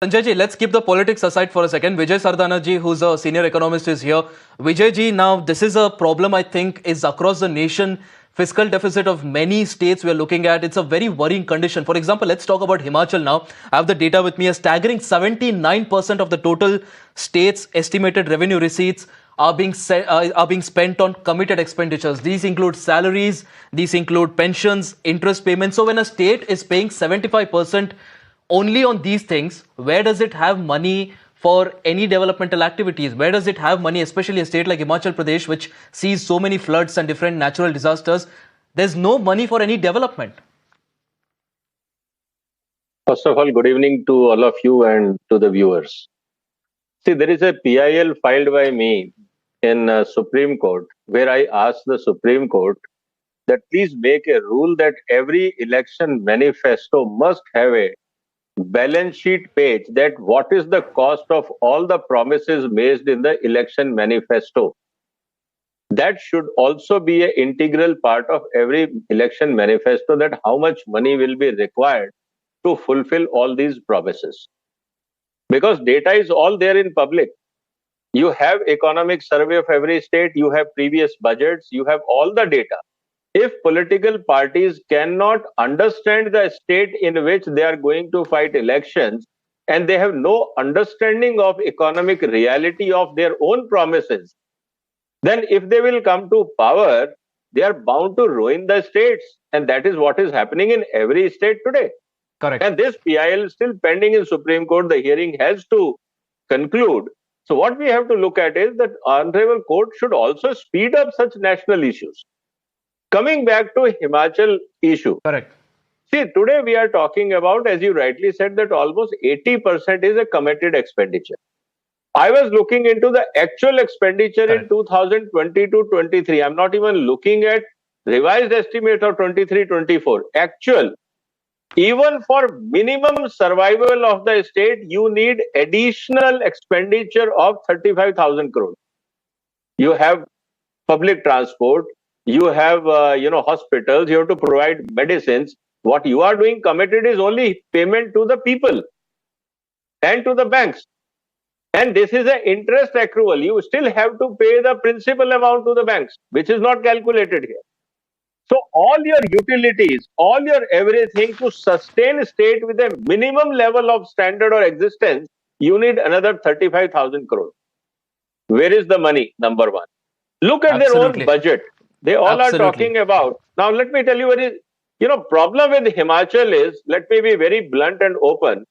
Sanjay ji, let's keep the politics aside for a second. Vijay Sardana ji, who's a senior economist, is here. Vijay ji, now this is a problem I think is across the nation. Fiscal deficit of many states we are looking at. It's a very worrying condition. For example, let's talk about Himachal now. I have the data with me. A staggering 79% of the total state's estimated revenue receipts are being spent on committed expenditures. These include salaries, these include pensions, interest payments. So when a state is paying 75% only on these things, where does it have money for any developmental activities? Where does it have money, especially a state like Himachal Pradesh, which sees so many floods and different natural disasters? There's no money for any development. First of all, good evening to all of you and to the viewers. See, there is a PIL filed by me in Supreme Court where I asked the Supreme Court that please make a rule that every election manifesto must have a balance sheet page that what is the cost of all the promises made in the election manifesto. That should also be an integral part of every election manifesto, that how much money will be required to fulfill all these promises. Because data is all there in public. You have economic survey of every state, you have previous budgets, you have all the data. If political parties cannot understand the state in which they are going to fight elections, and they have no understanding of economic reality of their own promises, then if they will come to power, they are bound to ruin the states. And that is what is happening in every state today. Correct. And this PIL is still pending in Supreme Court. The hearing has to conclude. So what we have to look at is that Honorable Court should also speed up such national issues. Coming back to Himachal issue. Correct. See, today we are talking about, as you rightly said, that almost 80% is a committed expenditure. I was looking into the actual expenditure in 2020-23. I'm not even looking at revised estimate of 23-24. Actual. Even for minimum survival of the state, you need additional expenditure of 35,000 crores. You have public transport, you have hospitals, you have to provide medicines. What you are doing committed is only payment to the people and to the banks. And this is an interest accrual. You still have to pay the principal amount to the banks, which is not calculated here. So all your utilities, all your everything to sustain state with a minimum level of standard or existence, you need another 35,000 crores. Where is the money? Number one. Look at their own budget. They all are talking about. Now, let me tell you what is, problem with Himachal is, let me be very blunt and open.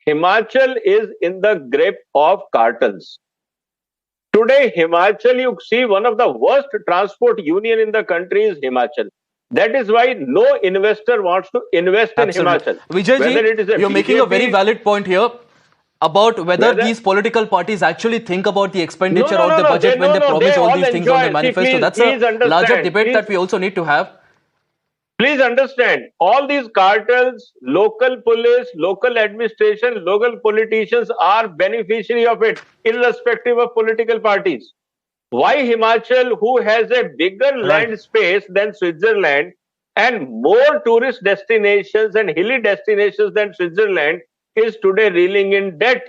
Himachal is in the grip of cartels. Today, Himachal, you see, one of the worst transport union in the country is Himachal. That is why no investor wants to invest in Himachal. Vijay ji, you're making a very valid point here about whether these political parties actually think about the expenditure of the budget when they promise all these things on the manifesto. That's a larger debate that we also need to have. Please understand, all these cartels, local police, local administration, local politicians are beneficiary of it, irrespective of political parties. Why Himachal, who has a bigger land space than Switzerland and more tourist destinations and hilly destinations than Switzerland, is today reeling in debt?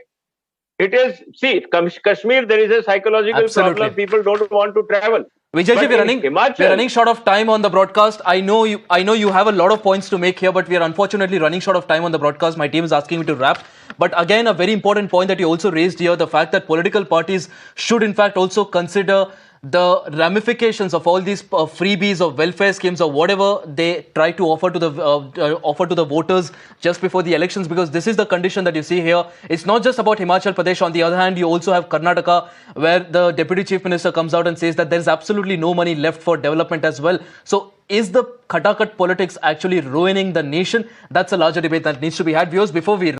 It is, see, Kashmir, there is a psychological problem. People don't want to travel. Vijay ji, we're running short of time on the broadcast. I know you have a lot of points to make here, but we are unfortunately running short of time on the broadcast. My team is asking me to wrap. But again, a very important point that you also raised here, the fact that political parties should in fact also consider the ramifications of all these freebies or welfare schemes or whatever they try to offer to the voters just before the elections, because this is the condition that you see here. It's not just about Himachal Pradesh. On the other hand, you also have Karnataka, where the Deputy Chief Minister comes out and says that there is absolutely no money left for development as well. So is the khatakat politics actually ruining the nation? That's a larger debate that needs to be had. Viewers, before we